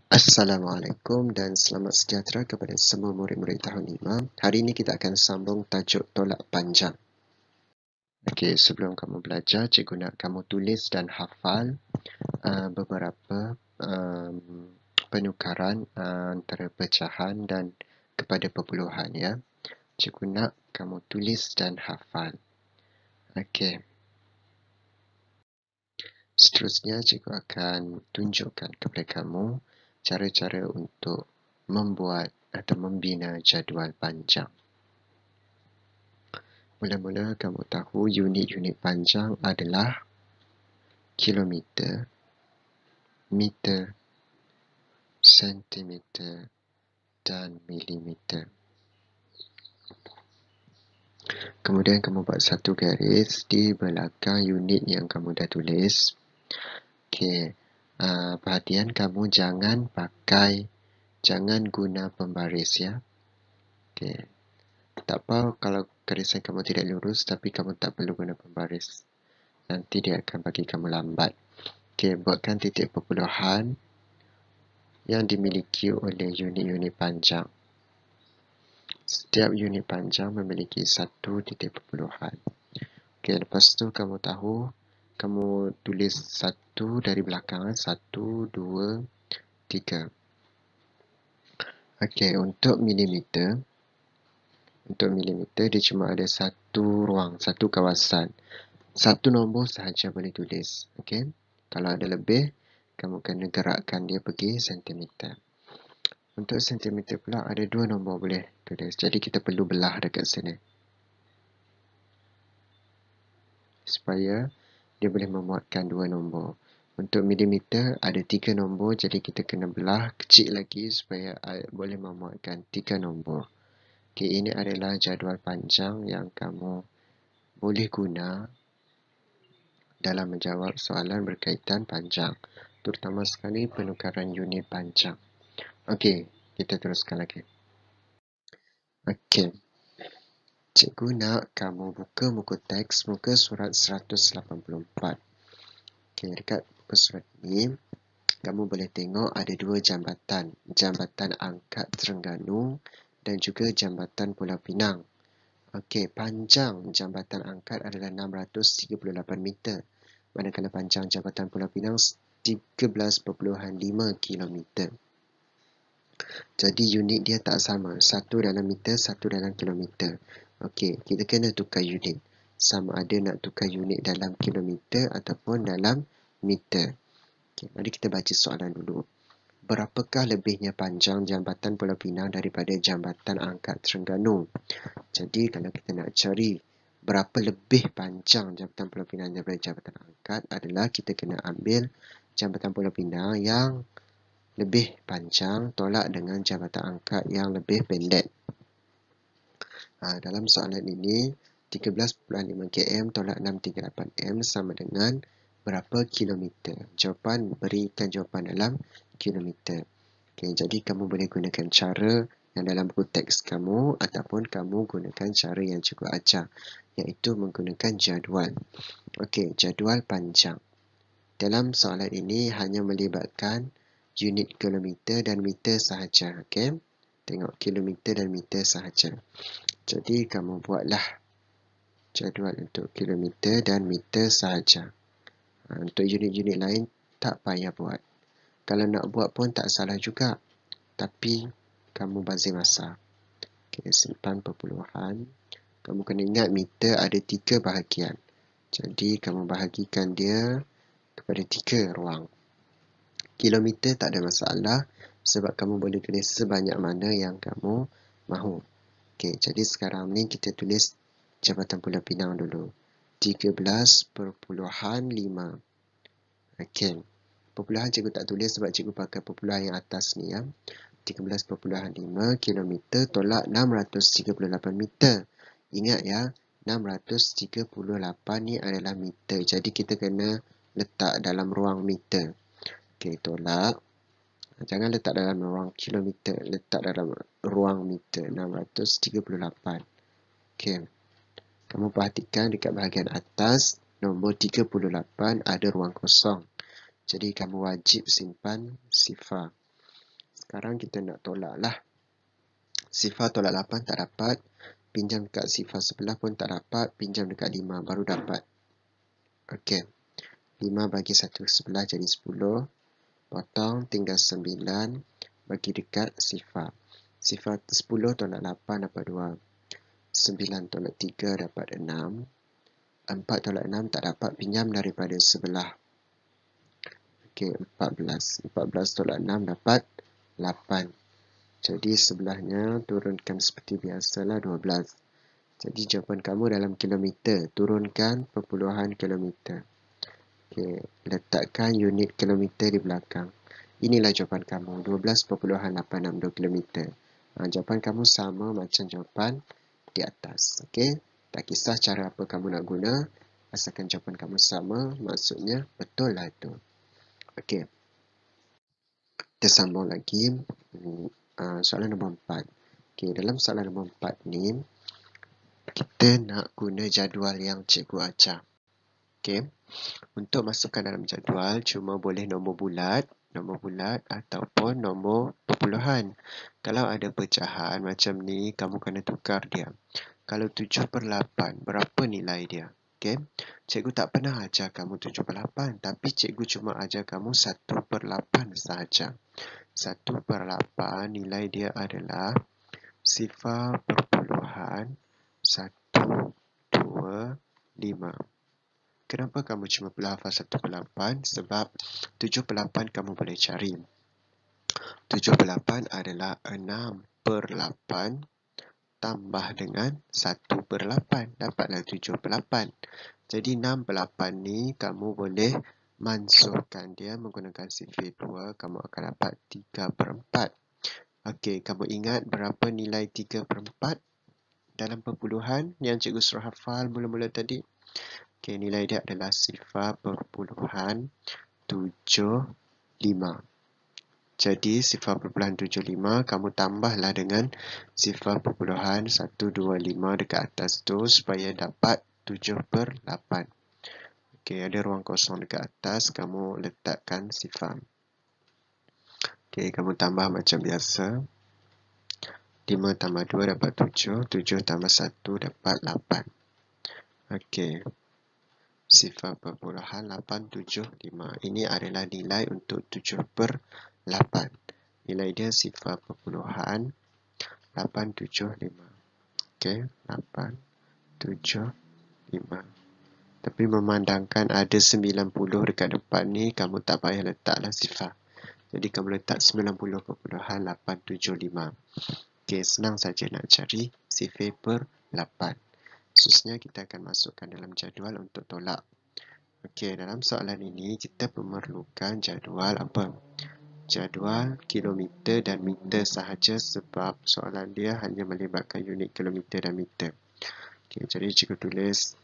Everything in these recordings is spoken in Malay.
Assalamualaikum dan selamat sejahtera kepada semua murid-murid tahun 5. Hari ini kita akan sambung tajuk tolak panjang. Okey, sebelum kamu belajar, cikgu nak kamu tulis dan hafal beberapa penukaran antara pecahan dan kepada perpuluhan ya. Cikgu nak kamu tulis dan hafal. Okey. Seterusnya, cikgu akan tunjukkan kepada kamu cara-cara untuk membuat atau membina jadual panjang. Mula-mula kamu tahu unit-unit panjang adalah kilometer, meter, sentimeter dan milimeter. Kemudian kamu buat satu garis di belakang unit yang kamu dah tulis. Okey, perhatian kamu jangan guna pembaris ya. Okey. Tak apa kalau garisan kamu tidak lurus, tapi kamu tak perlu guna pembaris. Nanti dia akan bagi kamu lambat. Okey, buatkan titik perpuluhan yang dimiliki oleh unit-unit panjang. Setiap unit panjang memiliki satu titik perpuluhan. Okey, lepas tu kamu tahu, kamu tulis satu dari belakang. 1, 2, 3. Okey, untuk milimeter dia cuma ada satu ruang, satu kawasan. Satu nombor sahaja boleh tulis. Okey. Kalau ada lebih, kamu kena gerakkan dia pergi sentimeter. Untuk sentimeter pula ada dua nombor boleh tulis. Jadi kita perlu belah dekat sini. Supaya dia boleh memuatkan dua nombor. Untuk milimeter ada 3 nombor, jadi kita kena belah kecil lagi supaya boleh memuatkan 3 nombor. Okey, ini adalah jadual panjang yang kamu boleh guna dalam menjawab soalan berkaitan panjang, terutama sekali penukaran unit panjang. Okey, kita teruskan lagi. Okey. Cikgu nak kamu buka muka teks, muka surat 184. Okey, dekat muka surat ini, kamu boleh tengok ada dua jambatan. Jambatan Angkat Terengganu dan juga Jambatan Pulau Pinang. Okey, panjang Jambatan Angkat adalah 638 meter. Manakala panjang Jambatan Pulau Pinang 13.5 kilometer. Jadi unit dia tak sama. Satu dalam meter, satu dalam kilometer. Okey, kita kena tukar unit. Sama ada nak tukar unit dalam kilometer ataupun dalam meter. Okey, mari kita baca soalan dulu. Berapakah lebihnya panjang Jambatan Pulau Pinang daripada Jambatan Angkat Terengganu? Jadi kalau kita nak cari berapa lebih panjang Jambatan Pulau Pinang daripada Jambatan Angkat adalah kita kena ambil Jambatan Pulau Pinang yang lebih panjang tolak dengan Jambatan Angkat yang lebih pendek. Dalam soalan ini 13.5 km tolak 638 m sama dengan berapa kilometer? Jawapan, berikan jawapan dalam kilometer. Okay, jadi kamu boleh gunakan cara yang dalam buku teks kamu ataupun kamu gunakan cara yang cikgu ajar, iaitu menggunakan jadual. Okey, jadual panjang. Dalam soalan ini hanya melibatkan unit kilometer dan meter sahaja. Okey, tengok kilometer dan meter sahaja. Jadi kamu buatlah jadual untuk kilometer dan meter sahaja. Untuk unit-unit lain tak payah buat. Kalau nak buat pun tak salah juga, tapi kamu bazir masa. Okay, simpan perpuluhan. Kamu kena ingat meter ada 3 bahagian. Jadi kamu bahagikan dia kepada 3 ruang. Kilometer tak ada masalah sebab kamu boleh tulis sebanyak mana yang kamu mahu. Okay, jadi sekarang ni kita tulis Jambatan Pulau Pinang dulu. 13.5. Okay. Perpuluhan cikgu tak tulis sebab cikgu pakai perpuluhan yang atas ni ya. 13.5 km tolak 638 meter. Ingat ya, 638 ni adalah meter. Jadi kita kena letak dalam ruang meter. Okey, tolak. Jangan letak dalam ruang kilometer, letak dalam ruang meter. 638. Okey. Kamu perhatikan dekat bahagian atas, nombor 38 ada ruang kosong. Jadi kamu wajib simpan sifar. Sekarang kita nak tolak lah. Sifar tolak 8 tak dapat. Pinjam dekat sifar sebelah pun tak dapat. Pinjam dekat 5 baru dapat. Okey. 5 bagi 1 sebelah jadi 10. Potong tinggal 9. Bagi dekat sifar. Sifar 10 tolak 8 dapat 2. 9 tolak 3 dapat 6. 4 tolak 6 tak dapat. Pinjam daripada sebelah. Okey, 14. 14 tolak 6 dapat 8. Jadi sebelahnya turunkan seperti biasalah 12. Jadi jawapan kamu dalam kilometer. Turunkan perpuluhan kilometer. Okey, letakkan unit kilometer di belakang. Inilah jawapan kamu. 12.862 kilometer. Jawapan kamu sama macam jawapan di atas. Okey, tak kisah cara apa kamu nak guna. Asalkan jawapan kamu sama, maksudnya betul lah itu. Okey. Kita sambung lagi. Soalan nombor 4. Okey, dalam soalan nombor 4 ni, kita nak guna jadual yang cikgu ajar. Okey. Untuk masukkan dalam jadual, cuma boleh nombor bulat ataupun nombor perpuluhan. Kalau ada pecahan macam ni, kamu kena tukar dia. Kalau 7/8, berapa nilai dia? Okey. Cikgu tak pernah ajar kamu 7/8, tapi cikgu cuma ajar kamu 1/8 sahaja. 1/8 nilai dia adalah 0.125. Kenapa kamu cuma perlu hafal 1/8? Sebab 7/8 kamu boleh cari. 7/8 adalah 6/8 tambah dengan 1/8. Dapatlah 7/8. Jadi 6/8 ni kamu boleh mansuhkan dia menggunakan sifir 2. Kamu akan dapat 3/4. Okey, kamu ingat berapa nilai 3/4 dalam perpuluhan yang cikgu suruh hafal mula-mula tadi? Okey, nilai dia adalah 0.75. Jadi 0.75 kamu tambahlah dengan 0.125 dekat atas tu supaya dapat 7/8. Okey, ada ruang kosong dekat atas, kamu letakkan sifar. Okey, kamu tambah macam biasa. 5 tambah 2 dapat 7. 7 tambah 1 dapat 8. Okey. 0.875. Ini adalah nilai untuk 7/8. Nilai dia 0.875. Okey, 875. Tapi memandangkan ada 90 dekat depan ni, kamu tak payah letaklah sifar. Jadi kamu letak 90.875. Okey, senang saja nak cari sifir per 8. Khususnya kita akan masukkan dalam jadual untuk tolak. Okey, dalam soalan ini kita memerlukan jadual apa? Jadual kilometer dan meter sahaja sebab soalan dia hanya melibatkan unit kilometer dan meter. Okey, jadi cikgu tulis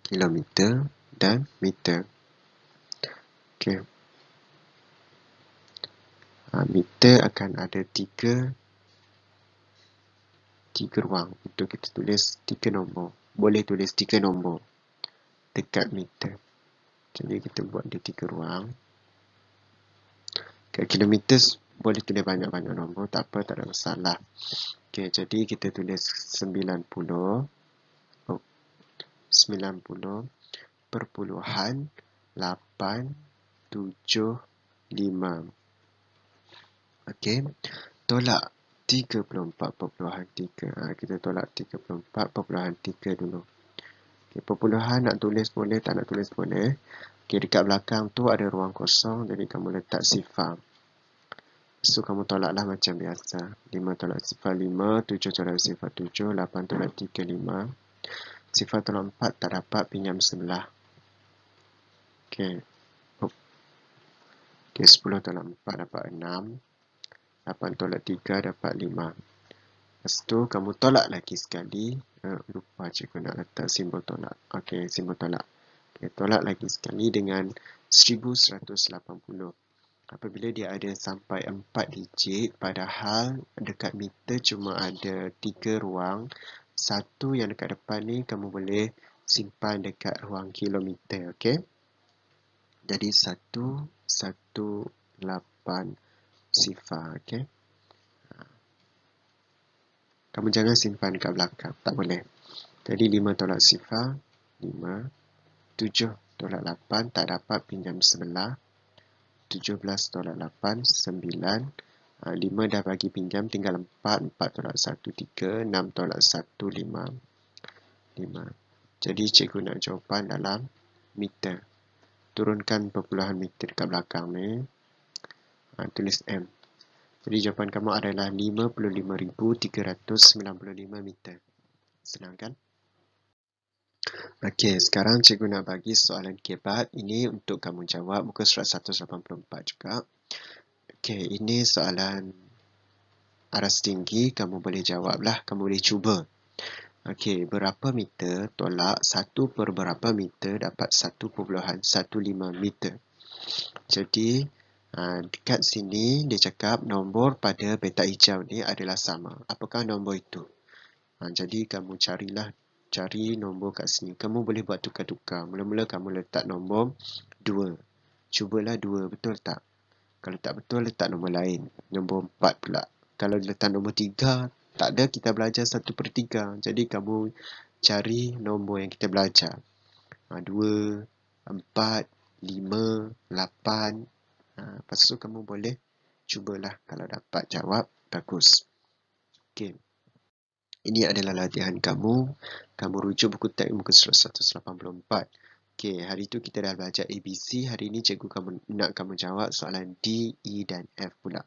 kilometer dan meter. Okey. Meter akan ada tiga ruang. Untuk kita tulis 3 nombor. Boleh tulis 3 nombor dekat meter. Jadi kita buat dia 3 ruang. Kat kilometer boleh tulis banyak-banyak nombor. Tak apa, tak ada masalah. Okey, jadi kita tulis 90.875. Okey, tolak 34.3. Kita tolak 34.3 dulu. Okey, perpuluhan nak tulis boleh, tak nak tulis boleh. Okey, dekat belakang tu ada ruang kosong, jadi kamu letak sifar. So, kamu tolaklah macam biasa. 5 tolak sifar 5, 7 tolak sifar 7, 8 tolak 3, 5. Sifar tolak 4 tak dapat, pinjam sebelah. Okey. Okey, 10 tolak 4 dapat 6. 8 tolak 3 dapat 5. Lepas tu, kamu tolak lagi sekali. Lupa cikgu nak letak simbol tolak. Okey, simbol tolak. Okey, tolak lagi sekali dengan 1180. Apabila dia ada sampai 4 digit, padahal dekat meter cuma ada 3 ruang. Satu yang dekat depan ni kamu boleh simpan dekat ruang kilometer. Okey. Jadi 118 simpan sifar. Okay? Kamu jangan simpan kat belakang. Tak boleh. Jadi 5 tolak sifar. 5. 7 tolak 8. Tak dapat, pinjam sebelah. 17 tolak 8. 9. 5 dah bagi pinjam. Tinggal 4. 4 tolak 1. 3. 6 tolak 1. 5. 5. Jadi cikgu nak jawapan dalam meter. Turunkan perpuluhan meter dekat belakang ni. Tulis M. Jadi jawapan kamu adalah 55,395 meter. Senang kan? Okey, sekarang cikgu nak bagi soalan kebat. Ini untuk kamu jawab muka surat 184 juga. Okey, ini soalan aras tinggi. Kamu boleh jawablah. Kamu boleh cuba. Okey, berapa meter tolak 1 per berapa meter dapat 1.15 meter. Jadi, dekat sini dia cakap nombor pada petak hijau ni adalah sama. Apakah nombor itu? Jadi, kamu cari nombor kat sini. Kamu boleh buat tukar-tukar. Mula-mula kamu letak nombor 2. Cubalah 2, betul tak? Kalau tak betul, letak nombor lain. Nombor 4 pula. Kalau letak nombor 3, tak ada, kita belajar 1/3. Jadi, kamu cari nombor yang kita belajar. 2, 4, 5, 8. Lepas tu kamu boleh cubalah. Kalau dapat jawab, bagus. Okey. Ini adalah latihan kamu. Kamu rujuk buku teks muka surat 184. Okey, hari tu kita dah belajar ABC. Hari ni cikgu nak kamu jawab soalan D, E dan F pula.